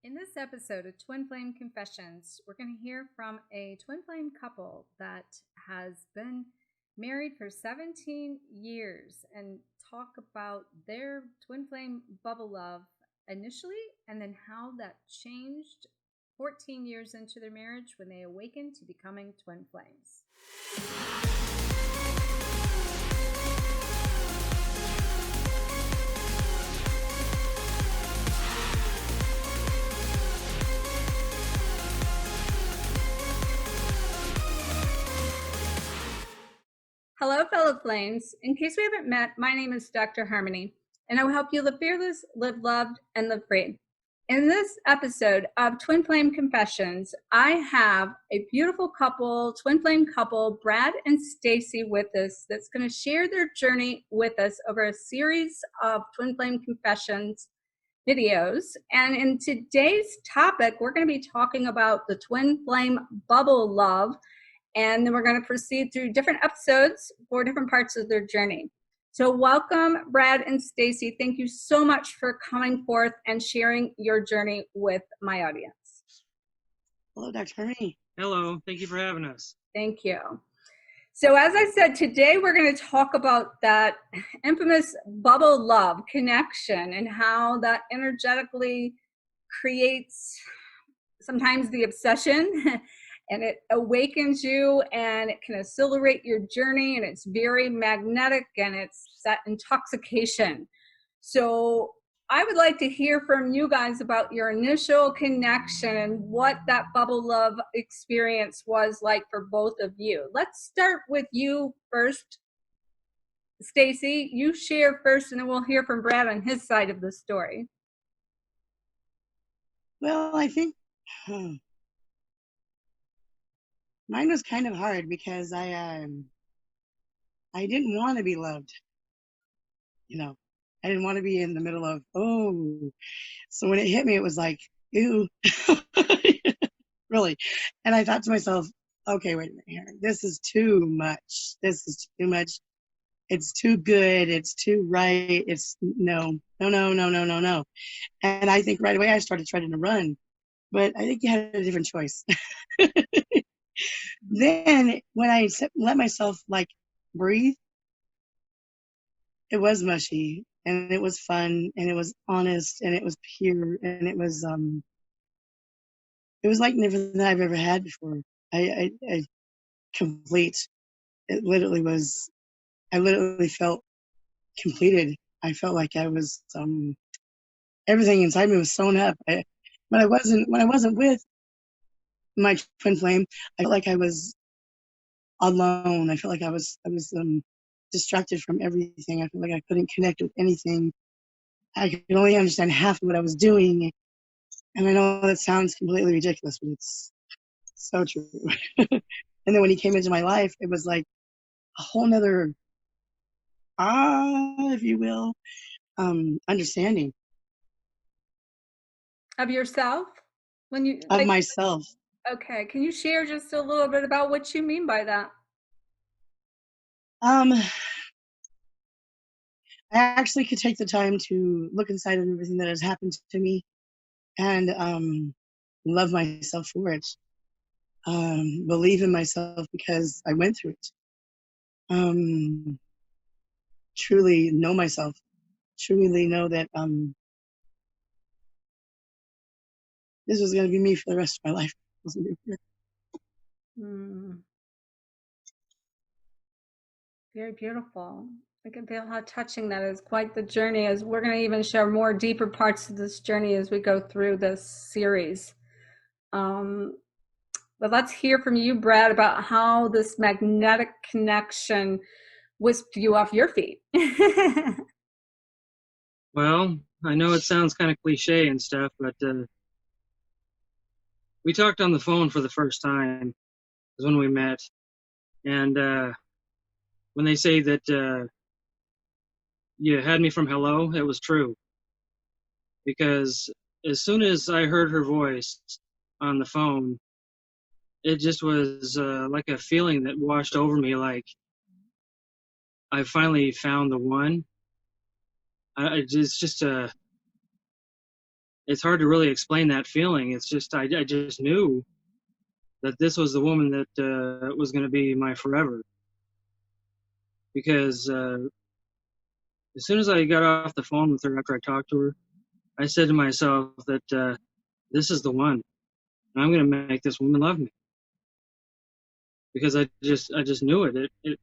In this episode of Twin Flame Confessions, we're going to hear from a twin flame couple that has been married for 17 years and talk about their twin flame bubble love initially and then how that changed 14 years into their marriage when they awakened to becoming twin flames. Hello, fellow flames. In case we haven't met, my name is Dr. Harmony, and I will help you live fearless, live loved, and live free. In this episode of Twin Flame Confessions, I have a beautiful couple, twin flame couple, Brad and Stacey, with us that's going to share their journey with us over a series of Twin Flame Confessions videos. And in today's topic, we're going to be talking about the twin flame bubble love. And then we're going to proceed through different episodes for different parts of their journey. So welcome, Brad and Stacey. Thank you so much for coming forth and sharing your journey with my audience. Hello, Dr. Harmony. Hello. Thank you for having us. Thank you. So as I said, today we're going to talk about that infamous bubble love connection and how that energetically creates sometimes the obsession and it awakens you and it can accelerate your journey, and it's very magnetic and it's that intoxication. So I would like to hear from you guys about your initial connection and what that bubble love experience was like for both of you. Let's start with you first. Stacey, you share first and then we'll hear from Brad on his side of the story. Well, I think mine was kind of hard because I didn't want to be loved. You know, I didn't want to be in the middle of, oh. So when it hit me, it was like, ew, really. And I thought to myself, okay, wait a minute here. This is too much. This is too much. It's too good. It's too right. It's no. And I think right away I started trying to run, but I think you had a different choice. Then when I let myself like breathe, it was mushy and it was fun and it was honest and it was pure and it was like nothing I've ever had before. I complete. It literally was. I literally felt completed. I felt like I was everything inside me was sewn up. When I wasn't with my twin flame, I felt like I was alone. I felt like I was distracted from everything. I felt like I couldn't connect with anything. I could only understand half of what I was doing. And I know that sounds completely ridiculous, but it's so true. And then when he came into my life, it was like a whole nother, if you will, understanding. Of yourself? Of myself. Okay, can you share just a little bit about what you mean by that? I actually could take the time to look inside of everything that has happened to me and love myself for it. Believe in myself because I went through it. Truly know myself. Truly know that this was going to be me for the rest of my life. Very beautiful. I can feel how touching that is. Quite the journey. As we're going to even share more deeper parts of this journey as we go through this series. But let's hear from you, Brad, about how this magnetic connection whisked you off your feet. Well, I know it sounds kind of cliche and stuff, but we talked on the phone for the first time is when we met. And when they say that you had me from hello, it was true. Because as soon as I heard her voice on the phone, it just was like a feeling that washed over me, like I finally found the one. It's just it's hard to really explain that feeling. It's just I just knew that this was the woman that was going to be my forever. Because as soon as I got off the phone with her after I talked to her, I said to myself that this is the one. And I'm going to make this woman love me. Because I just knew it. It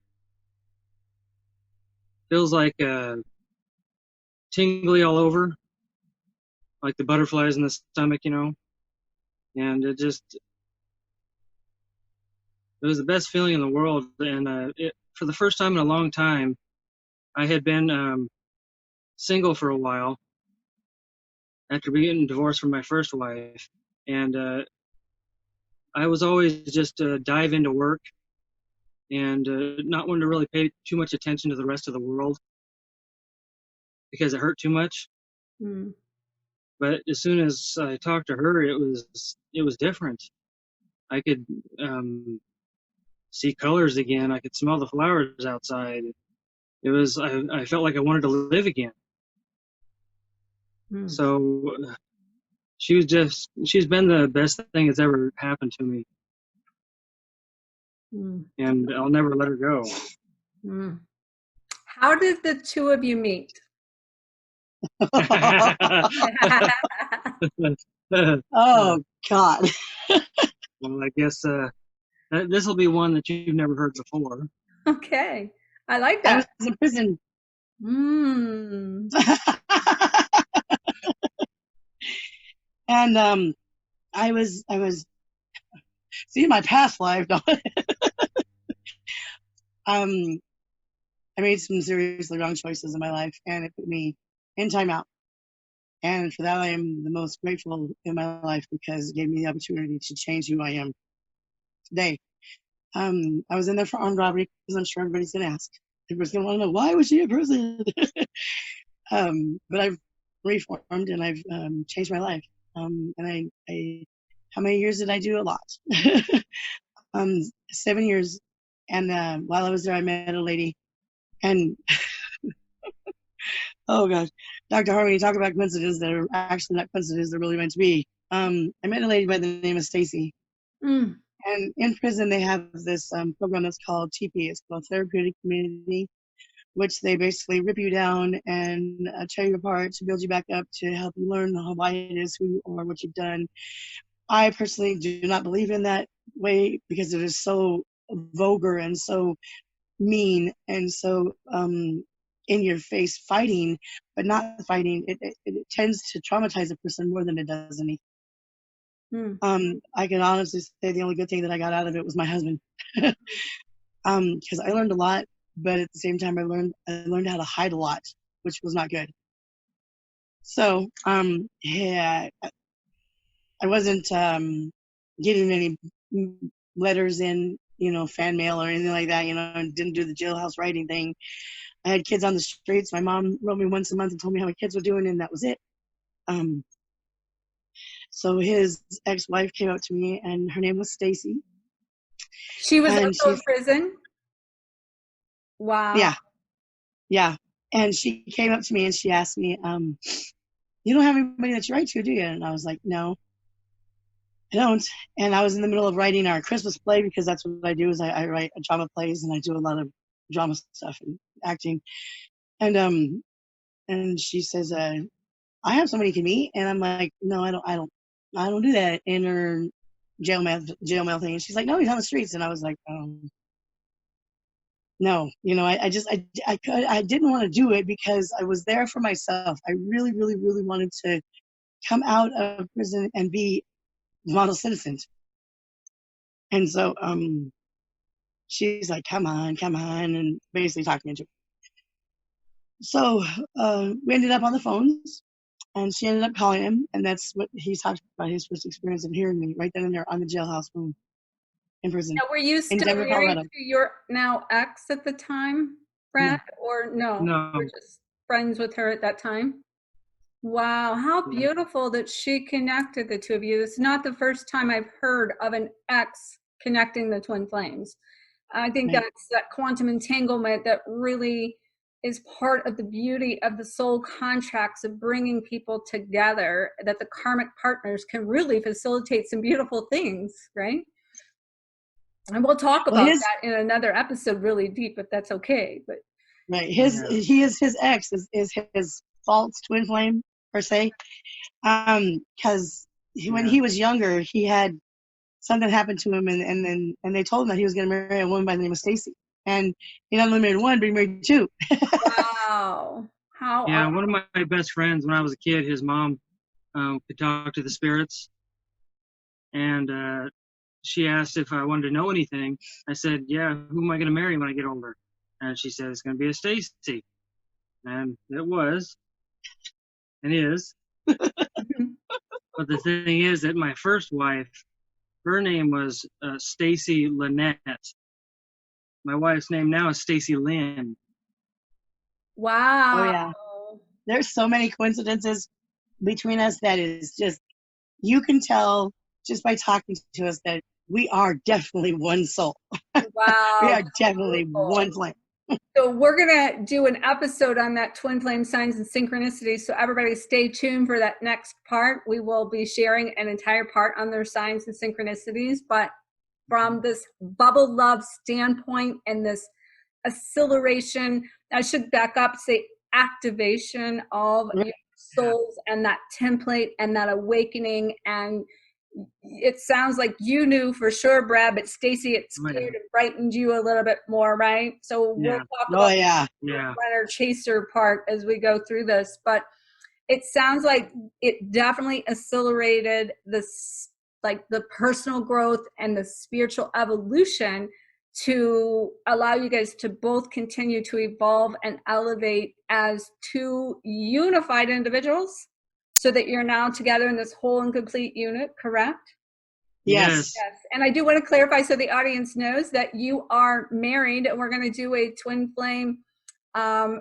feels like tingly all over, like the butterflies in the stomach, you know. And it was the best feeling in the world. And for the first time in a long time, I had been single for a while after being divorced from my first wife. And I was always just dive into work and not wanting to really pay too much attention to the rest of the world because it hurt too much. Mm. But as soon as I talked to her, it was different. I could see colors again. I could smell the flowers outside. It was I felt like I wanted to live again. Mm. So she's been the best thing that's ever happened to me. Mm. And I'll never let her go. Mm. How did the two of you meet? Oh God. Well, I guess this will be one that you've never heard before. Okay, I like I that. was in prison. Mm. And I was see my past life. I made some seriously wrong choices in my life, and it put me in timeout. And for that, I am the most grateful in my life because it gave me the opportunity to change who I am today. I was in there for armed robbery because I'm sure everybody's gonna ask. Everybody's gonna want to know why was she in prison. But I've reformed and I've changed my life. And I, how many years did I do? A lot. 7 years. And while I was there, I met a lady. And oh gosh, Dr. Harmony, talk about coincidences that are actually not coincidences; they're really meant to be. I met a lady by the name of Stacey. Mm. And in prison, they have this program that's called TP. It's called Therapeutic Community, which they basically rip you down and tear you apart to build you back up to help you learn why it is, who you are, what you've done. I personally do not believe in that way because it is so vulgar and so mean and so in your face fighting, but not fighting. It tends to traumatize a person more than it does anything. I can honestly say the only good thing that I got out of it was my husband. Because I learned a lot, but at the same time I learned how to hide a lot, which was not good. So yeah, I wasn't getting any letters in, fan mail or anything like that, and didn't do the jailhouse writing thing. I had kids on the streets. My mom wrote me once a month and told me how my kids were doing, and that was it. So his ex-wife came up to me, and her name was Stacey. She was And also in prison? Wow. Yeah. And she came up to me and she asked me, you don't have anybody that you write to, do you? And I was like, no, I don't. And I was in the middle of writing our Christmas play because that's what I do is I write drama plays and I do a lot of drama stuff and acting. And she says, I have somebody you can meet. And I'm like, no, I don't do that in her jail mail thing. And she's like, no, he's on the streets. And I was like, no, I didn't want to do it because I was there for myself. I really, really, really wanted to come out of prison and be model citizens. And so, she's like, come on, and basically talked me into it. So, we ended up on the phones and she ended up calling him. And that's what he talked about, his first experience of hearing me right then and there on the jailhouse phone in prison. Now, were you in still Denver, married Colorado. to your now ex at the time, Brad? Or no? No. You were just friends with her at that time? Wow, how beautiful that she connected the two of you. It's not the first time I've heard of an ex connecting the twin flames. I think Right. that's that quantum entanglement that really is part of the beauty of the soul contracts of bringing people together, that the karmic partners can really facilitate some beautiful things, right? And we'll talk about that in another episode really deep, if that's okay. But right, his ex is his false twin flame per se, because when he was younger, he had something happened to him, and they told him that he was going to marry a woman by the name of Stacey, and he not only married one, but he married two. Wow, how Yeah, one of my best friends when I was a kid, his mom could talk to the spirits, and she asked if I wanted to know anything. I said, yeah, who am I going to marry when I get older? And she said, it's going to be a Stacey. And it was, and is. But the thing is that my first wife, her name was Stacey Lynette. My wife's name now is Stacey Lynn. Wow. Oh, yeah. There's so many coincidences between us that is just, you can tell just by talking to us that we are definitely one soul. Wow. We are definitely one flame. So we're going to do an episode on that twin flame signs and synchronicities. So everybody stay tuned for that next part. We will be sharing an entire part on their signs and synchronicities. But from this bubble love standpoint and this acceleration, I should back up, say activation of your souls and that template and that awakening. And it sounds like you knew for sure, Brad, but Stacey, it scared and frightened you a little bit more, right? So we'll talk about the runner chaser part as we go through this. But it sounds like it definitely accelerated this, like the personal growth and the spiritual evolution to allow you guys to both continue to evolve and elevate as two unified individuals, so that you're now together in this whole and complete unit, correct? Yes. Yes. And I do want to clarify so the audience knows that you are married, and we're going to do a twin flame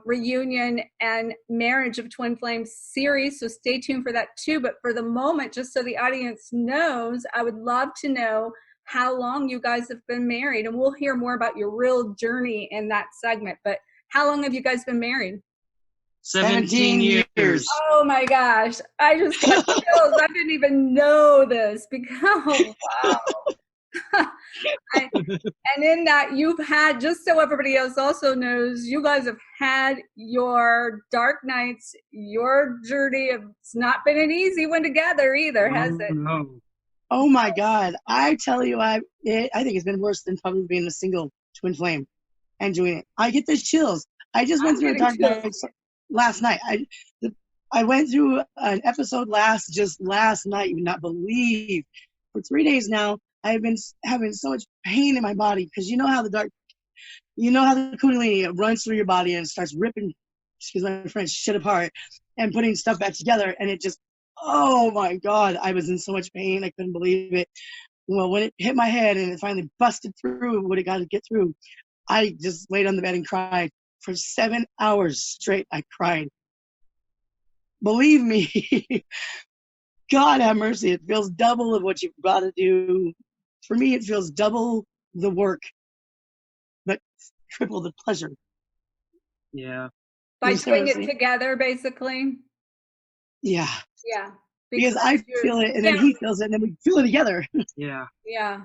reunion and marriage of twin flame series. So stay tuned for that too. But for the moment, just so the audience knows, I would love to know how long you guys have been married, and we'll hear more about your real journey in that segment. But how long have you guys been married? 17 years. Oh my gosh. I just got chills. I didn't even know this because, wow. And in that, you've had, just so everybody else also knows, you guys have had your dark nights, your journey. It's not been an easy one together either, has it? No. Oh my God. I tell you, I think it's been worse than probably being a single twin flame and doing it. I get the chills. I just went through a dark night last night. I went through an episode just last night. You would not believe. For 3 days now, I've been having so much pain in my body, because you know how the Kundalini runs through your body and starts ripping, excuse my French, shit apart and putting stuff back together. And it just, oh my God, I was in so much pain. I couldn't believe it. Well, when it hit my head and it finally busted through what it got to get through, I just laid on the bed and cried. For 7 hours straight, I cried. Believe me, God have mercy. It feels double of what you've got to do. For me, it feels double the work, but triple the pleasure. Yeah. By doing it together, basically? Yeah. Yeah. Because I feel it, and then he feels it, and then we feel it together. Yeah. Yeah.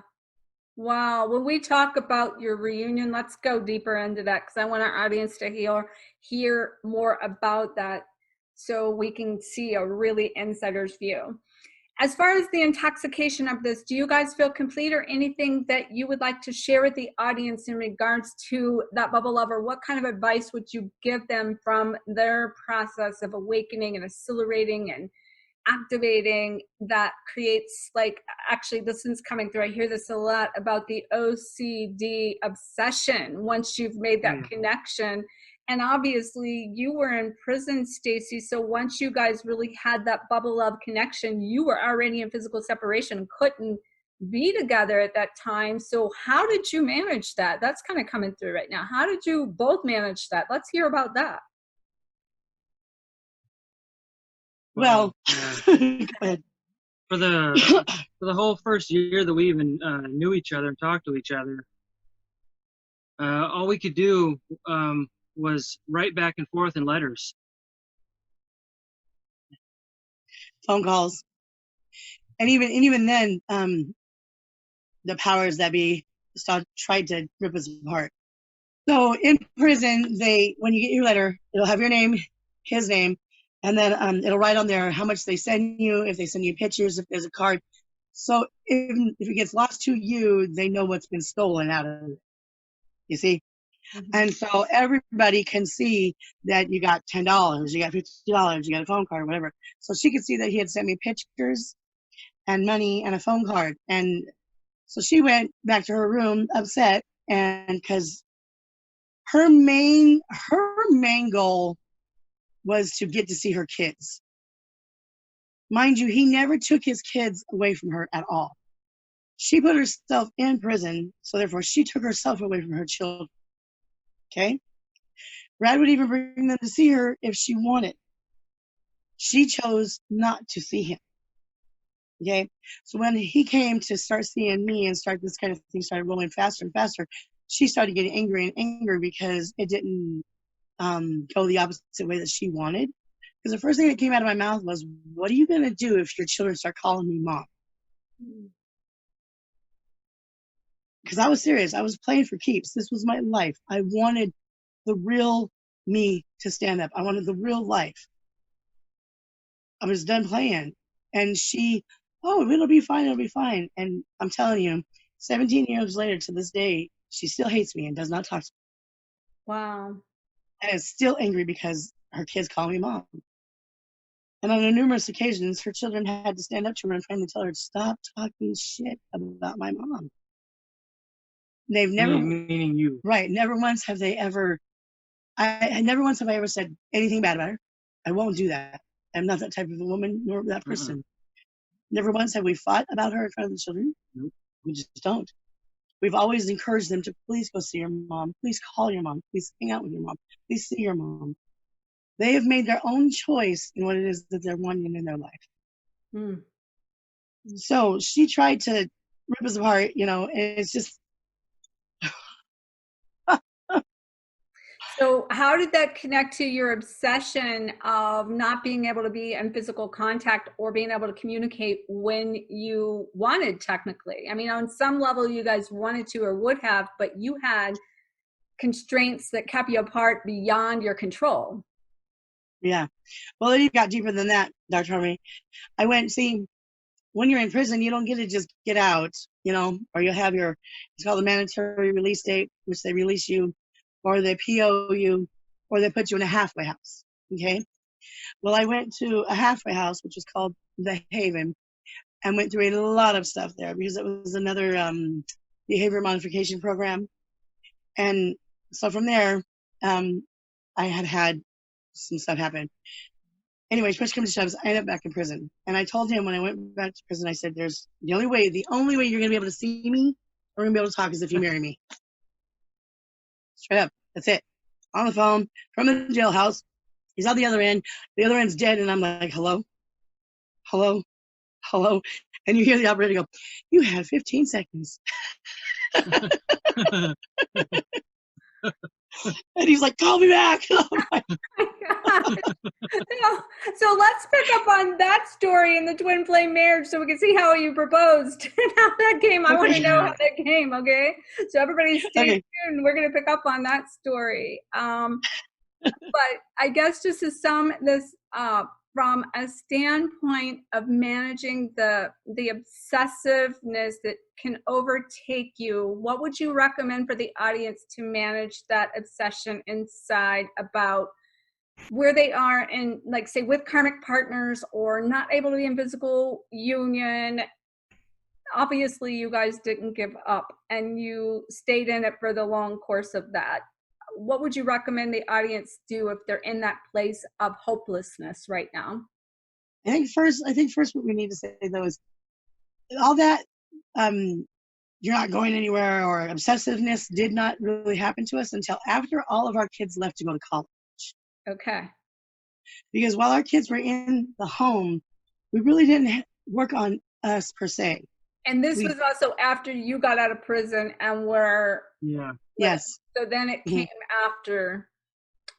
Wow. When we talk about your reunion, let's go deeper into that, because I want our audience to hear more about that, so we can see a really insider's view. As far as the intoxication of this, do you guys feel complete, or anything that you would like to share with the audience in regards to that bubble lover? What kind of advice would you give them from their process of awakening and accelerating and activating that creates, like, actually this is coming through, I hear this a lot about the OCD obsession once you've made that connection. And obviously you were in prison, Stacey, so once you guys really had that bubble love connection, you were already in physical separation, couldn't be together at that time. So how did you manage that? That's kind of coming through right now. How did you both manage that? Let's hear about that. Well, go ahead. For the whole first year that we even knew each other and talked to each other, all we could do was right back and forth in letters. Phone calls. And even then, the powers that be tried to rip us apart. So in prison, when you get your letter, it'll have your name, his name, and then it'll write on there how much they send you, if they send you pictures, if there's a card. So if it gets lost to you, they know what's been stolen out of it. You see? Mm-hmm. And so everybody can see that you got $10, you got $50, you got a phone card, whatever. So she could see that he had sent me pictures and money and a phone card. And so she went back to her room upset, and because her main goal was to get to see her kids. Mind you, he never took his kids away from her at all. She put herself in prison, so therefore she took herself away from her children. Okay? Brad would even bring them to see her if she wanted. She chose not to see him. Okay? So when he came to start seeing me and start this kind of thing started rolling faster and faster, she started getting angry and angry because it didn't go the opposite way that she wanted. Because the first thing that came out of my mouth was, what are you going to do if your children start calling me mom? Because I was serious. I was playing for keeps. This was my life. I wanted the real me to stand up. I wanted the real life. I was done playing. And she, it'll be fine. It'll be fine. And I'm telling you, 17 years later to this day, she still hates me and does not talk to me. Wow. And is still angry because her kids call me mom. And on numerous occasions, her children had to stand up to her and finally tell her to stop talking shit about my mom. They've never, meaning you, right? Never once have they ever. Never once have I ever said anything bad about her. I won't do that. I'm not that type of a woman nor that person. Never once have we fought about her in front of the children. Nope. We just don't. We've always encouraged them to please go see your mom. Please call your mom. Please hang out with your mom. Please see your mom. They have made their own choice in what it is that they're wanting in their life. So she tried to rip us apart, and it's just. So how did that connect to your obsession of not being able to be in physical contact or being able to communicate when you wanted, technically? I mean, on some level you guys wanted to or would have, but you had constraints that kept you apart beyond your control. Yeah. Well, it even got deeper than that, Dr. Harmony. I went, when you're in prison, you don't get to just get out, or you'll have it's called a mandatory release date, which they release you, or they PO you, or they put you in a halfway house. Okay. Well, I went to a halfway house, which was called The Haven, and went through a lot of stuff there because it was another behavior modification program. And so from there, I had some stuff happen. Anyway, push comes to shove, I ended up back in prison. And I told him when I went back to prison, I said, the only way you're going to be able to see me or going to be able to talk is if you marry me. Straight up. That's it. On the phone from the jailhouse. He's on the other end. The other end's dead. And I'm like, hello? Hello? Hello? And you hear the operator go, you have 15 seconds. And he's like, call me back. Oh my God. So let's pick up on that story in the twin flame marriage so we can see how you proposed and how that came. I want to know how that came, okay? So everybody stay tuned. We're going to pick up on that story. But I guess just to sum this up, from a standpoint of managing the obsessiveness that can overtake you, what would you recommend for the audience to manage that obsession inside about where they are in, like, say, with karmic partners or not able to be in physical union? Obviously, you guys didn't give up and you stayed in it for the long course of that. What would you recommend the audience do if they're in that place of hopelessness right now? I think first what we need to say, though, is all that you're not going anywhere or obsessiveness did not really happen to us until after all of our kids left to go to college. Okay. Because while our kids were in the home, we really didn't work on us per se. And this was also after you got out of prison and were... Yeah. Yes. So then it came after.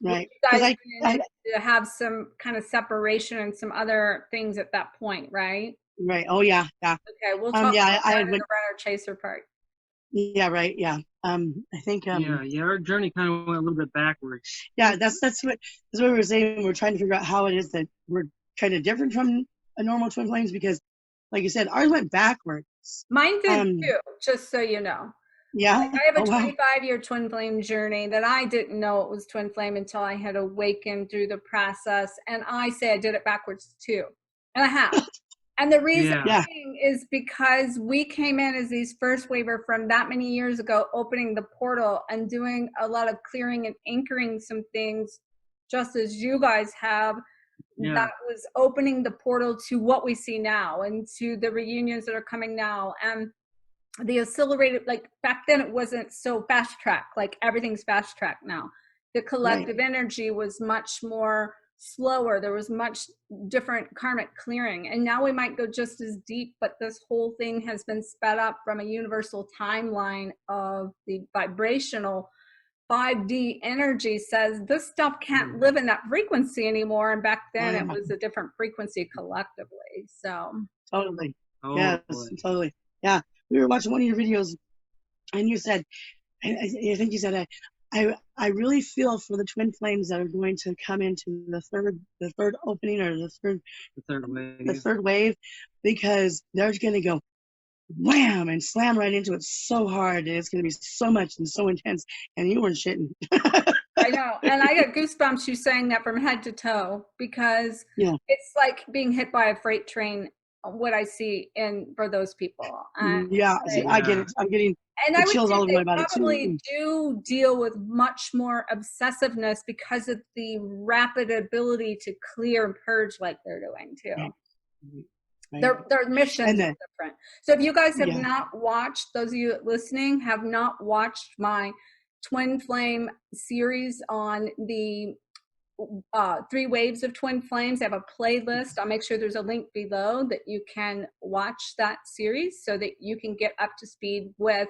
right. You guys Because needed to have some kind of separation and some other things at that point, right? right. Oh yeah, yeah. Okay, we'll talk Yeah, about I that had in went. the runner chaser part. Yeah, right. Yeah. I think. Yeah. Our journey kind of went a little bit backwards. Yeah, that's what we were saying. We're trying to figure out how it is that we're kind of different from a normal twin flames because, like you said, ours went backwards. Mine did too, just so you know. Yeah. I have a Oh wow. 25-year twin flame journey that I didn't know it was twin flame until I had awakened through the process. And I say I did it backwards too. And I have. And the reason Yeah. being is because we came in as these first waiver from that many years ago, opening the portal and doing a lot of clearing and anchoring some things, just as you guys have. Yeah. That was opening the portal to what we see now and to the reunions that are coming now. And the accelerated, like back then it wasn't so fast track, like everything's fast track now. The collective energy was much more slower. There was much different karmic clearing, and now we might go just as deep, but this whole thing has been sped up from a universal timeline of the vibrational 5D energy. Says this stuff can't live in that frequency anymore, and back then it was a different frequency collectively. So Totally. Totally. Yes, totally. Yeah. We were watching one of your videos and you said, I think you said, I really feel for the twin flames that are going to come into the third opening or the third wave, because they're going to go wham and slam right into it so hard, and it's going to be so much and so intense, and you weren't shitting. I know, and I got goosebumps you saying that from head to toe, because it's like being hit by a freight train, what I see in for those people. I get it. I'm getting and the I would chills all say over my they body probably too. do deal with much more obsessiveness because of the rapid ability to clear and purge like they're doing too. Right. Their missions are different. So if you guys have not watched, those of you listening have not watched my Twin Flame series on the 3 waves of twin flames, I have a playlist. I'll make sure there's a link below that you can watch that series so that you can get up to speed with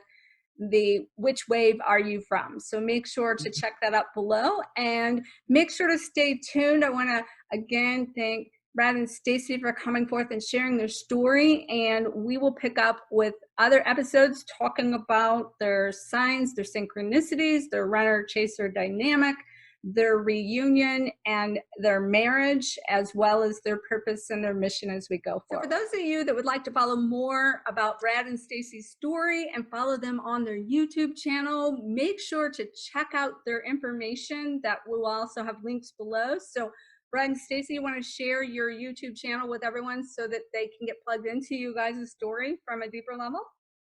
the which wave are you from. So make sure to check that out below and make sure to stay tuned. I want to again thank Brad and Stacey for coming forth and sharing their story, and we will pick up with other episodes talking about their signs, their synchronicities, their runner chaser dynamic, their reunion, and their marriage, as well as their purpose and their mission as we go forward. So for those of you that would like to follow more about Brad and Stacey's story and follow them on their YouTube channel, make sure to check out their information. That will also have links below. So Brad and Stacey, you want to share your YouTube channel with everyone so that they can get plugged into you guys' story from a deeper level?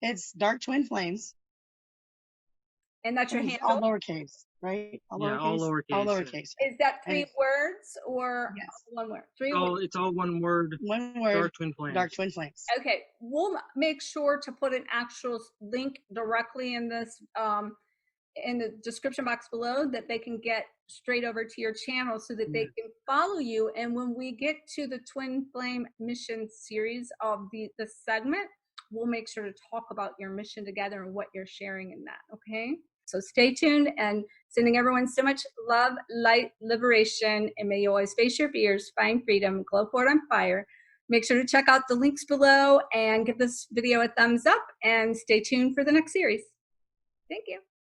It's Dark Twin Flames. And that's your handle? All lowercase, right? All lowercase. All lowercase. Is that 3 words or one word? 3 words. It's all one word. One word. Dark Twin Flames. Dark Twin Flames. Okay, we'll make sure to put an actual link directly in this in the description box below that they can get straight over to your channel so that they can follow you. And when we get to the Twin Flame Mission series of the segment, we'll make sure to talk about your mission together and what you're sharing in that. Okay, so stay tuned, and sending everyone so much love, light, liberation, and may you always face your fears, find freedom, glow forward on fire. Make sure to check out the links below and give this video a thumbs up, and stay tuned for the next series. Thank you.